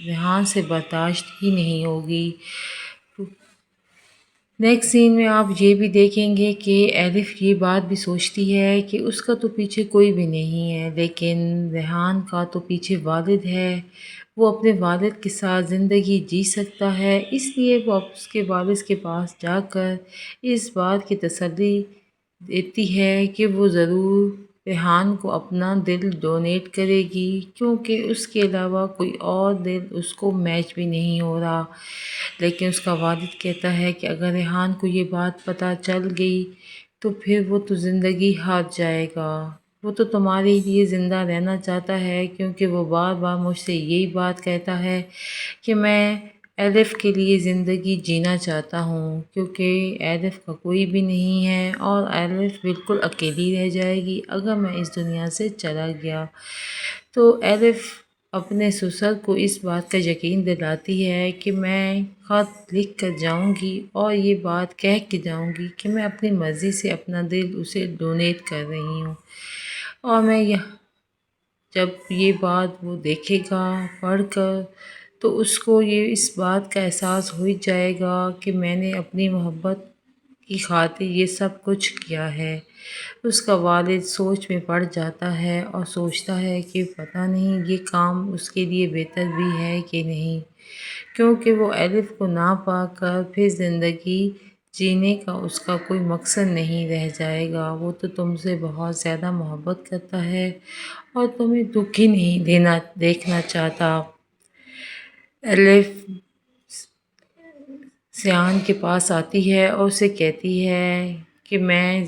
ریحان سے برداشت ہی نہیں ہوگی۔ نیکسٹ سین میں آپ یہ بھی دیکھیں گے کہ الف یہ بات بھی سوچتی ہے کہ اس کا تو پیچھے کوئی بھی نہیں ہے، لیکن ریحان کا تو پیچھے والد ہے، وہ اپنے والد کے ساتھ زندگی جی سکتا ہے، اس لیے وہ اس کے والد کے پاس جا کر اس بات کی تسلی دیتی ہے کہ وہ ضرور ریحان کو اپنا دل ڈونیٹ کرے گی، کیونکہ اس کے علاوہ کوئی اور دل اس کو میچ بھی نہیں ہو رہا۔ لیکن اس کا والد کہتا ہے کہ اگر ریحان کو یہ بات پتہ چل گئی تو پھر وہ تو زندگی ہار جائے گا، وہ تو تمہارے لیے زندہ رہنا چاہتا ہے، کیونکہ وہ بار بار مجھ سے یہی بات کہتا ہے کہ میں الف کے لیے زندگی جینا چاہتا ہوں، کیونکہ الف کا کوئی بھی نہیں ہے اور الف بالکل اکیلی رہ جائے گی اگر میں اس دنیا سے چلا گیا۔ تو الف اپنے سسر کو اس بات کا یقین دلاتی ہے کہ میں خط لکھ کر جاؤں گی اور یہ بات کہہ کے جاؤں گی کہ میں اپنی مرضی سے اپنا دل اسے ڈونیٹ کر رہی ہوں، اور جب یہ بات وہ دیکھے گا پڑھ کر تو اس کو اس بات کا احساس ہو جائے گا کہ میں نے اپنی محبت کی خاطر یہ سب کچھ کیا ہے۔ اس کا والد سوچ میں پڑ جاتا ہے اور سوچتا ہے کہ پتہ نہیں یہ کام اس کے لیے بہتر بھی ہے کہ نہیں، کیونکہ وہ الف کو نہ پا کر پھر زندگی جینے کا اس کا کوئی مقصد نہیں رہ جائے گا۔ وہ تو تم سے بہت زیادہ محبت کرتا ہے اور تمہیں دکھی نہیں دیکھنا چاہتا۔ الف سیان کے پاس آتی ہے اور اسے کہتی ہے کہ میں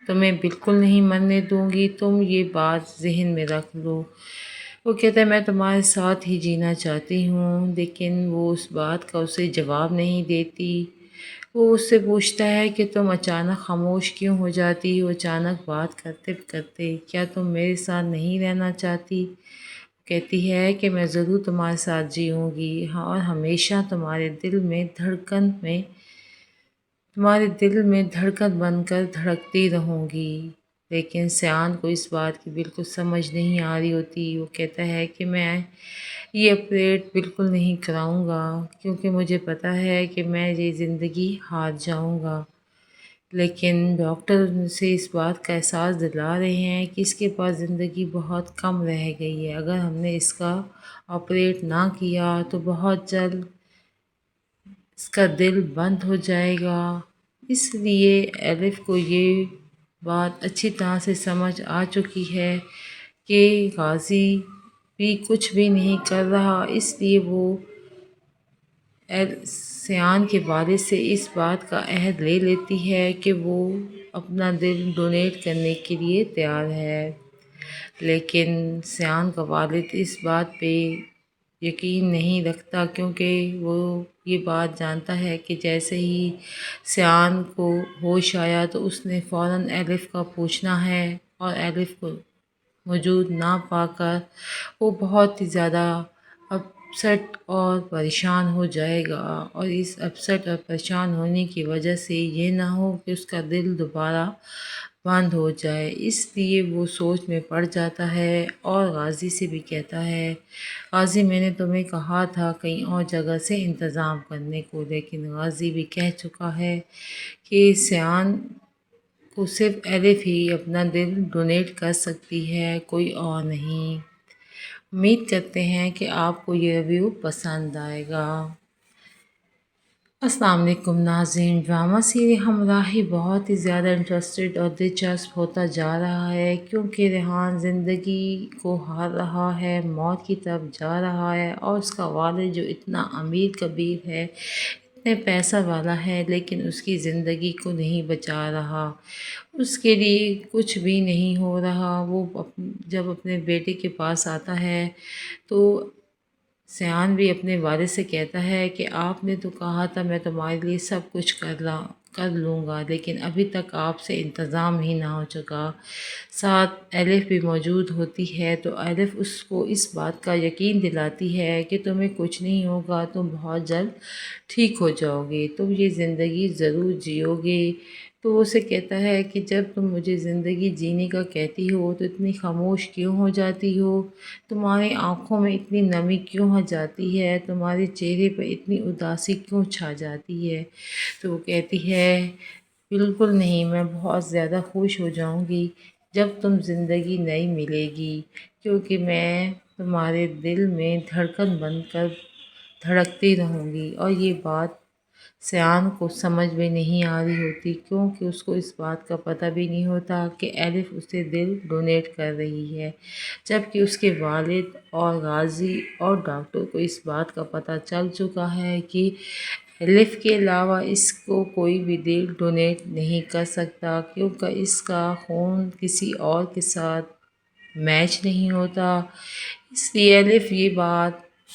تمہیں بالکل نہیں مرنے دوں گی، تم یہ بات ذہن میں رکھ لو۔ وہ کہتا ہے میں تمہارے ساتھ ہی جینا چاہتی ہوں، لیکن وہ اس بات کا اسے جواب نہیں دیتی۔ وہ اس سے پوچھتا ہے کہ تم اچانک خاموش کیوں ہو جاتی ہو، اچانک بات کرتے کرتے کیا تم میرے ساتھ نہیں رہنا چاہتی؟ کہتی ہے کہ میں ضرور تمہارے ساتھ جیوں گی اور ہمیشہ تمہارے دل میں دھڑکن بن کر دھڑکتی رہوں گی۔ لیکن سیان کو اس بات کی بالکل سمجھ نہیں آ رہی ہوتی۔ وہ کہتا ہے کہ میں یہ آپریٹ بالکل نہیں کراؤں گا، کیونکہ مجھے پتہ ہے کہ میں یہ زندگی ہار جاؤں گا۔ لیکن ڈاکٹر سے اس بات کا احساس دلا رہے ہیں کہ اس کے پاس زندگی بہت کم رہ گئی ہے، اگر ہم نے اس کا آپریٹ نہ کیا تو بہت جلد اس کا دل بند ہو جائے گا۔ اس لیے الف کو یہ بات اچھی طرح سے سمجھ آ چکی ہے کہ غازی بھی کچھ بھی نہیں کر رہا، اس لیے وہ سیان کے والد سے اس بات کا عہد لے لیتی ہے کہ وہ اپنا دل ڈونیٹ کرنے کے لیے تیار ہے۔ لیکن سیان کا والد اس بات پہ یقین نہیں رکھتا، کیونکہ وہ یہ بات جانتا ہے کہ جیسے ہی سیان کو ہوش آیا تو اس نے فوراً الف کا پوچھنا ہے، اور الف کو موجود نہ پا کر وہ بہت ہی زیادہ اپسٹ اور پریشان ہو جائے گا، اور اس اپسٹ اور پریشان ہونے کی وجہ سے یہ نہ ہو کہ اس کا دل دوبارہ بند ہو جائے، اس لیے وہ سوچ میں پڑ جاتا ہے اور غازی سے بھی کہتا ہے غازی میں نے تمہیں کہا تھا کہیں اور جگہ سے انتظام کرنے کو، لیکن غازی بھی کہہ چکا ہے کہ سیان کو صرف الف ہی اپنا دل ڈونیٹ کر سکتی ہے، کوئی اور نہیں۔ امید کرتے ہیں کہ آپ کو یہ ریویو پسند آئے گا۔ السلام علیکم ناظرین، ڈرامہ سیریل ہمراہی بہت ہی زیادہ انٹرسٹڈ اور دلچسپ ہوتا جا رہا ہے، کیونکہ ریحان زندگی کو ہار رہا ہے، موت کی طرف جا رہا ہے، اور اس کا والد جو اتنا امیر کبیر ہے، اتنے پیسہ والا ہے، لیکن اس کی زندگی کو نہیں بچا رہا، اس کے لیے کچھ بھی نہیں ہو رہا۔ وہ جب اپنے بیٹے کے پاس آتا ہے تو سیان بھی اپنے والد سے کہتا ہے کہ آپ نے تو کہا تھا میں تمہارے لیے سب کچھ کر لوں گا، لیکن ابھی تک آپ سے انتظام ہی نہ ہو چکا۔ ساتھ الف بھی موجود ہوتی ہے تو الف اس کو اس بات کا یقین دلاتی ہے کہ تمہیں کچھ نہیں ہوگا، تم بہت جلد ٹھیک ہو جاؤ گے، تم یہ زندگی ضرور جیو گے، تو وہ اسے کہتا ہے کہ جب تم مجھے زندگی جینے کا کہتی ہو تو اتنی خاموش کیوں ہو جاتی ہو، تمہاری آنکھوں میں اتنی نمی کیوں آ جاتی ہے، تمہارے چہرے پر اتنی اداسی کیوں چھا جاتی ہے۔ تو وہ کہتی ہے بالکل نہیں، میں بہت زیادہ خوش ہو جاؤں گی جب تم زندگی نئی ملے گی، کیونکہ میں تمہارے دل میں دھڑکن بن کر دھڑکتی رہوں گی۔ اور یہ بات سیان کو سمجھ میں نہیں آ رہی ہوتی، کیونکہ اس کو اس بات کا پتہ بھی نہیں ہوتا کہ ایلف اسے دل ڈونیٹ کر رہی ہے، جبکہ اس کے والد اور غازی اور ڈاکٹر کو اس بات کا پتہ چل چکا ہے کہ ایلف کے علاوہ اس کو کوئی بھی دل ڈونیٹ نہیں کر سکتا، کیونکہ اس کا خون کسی اور کے ساتھ میچ نہیں ہوتا۔ اس لیے ایلف یہ بات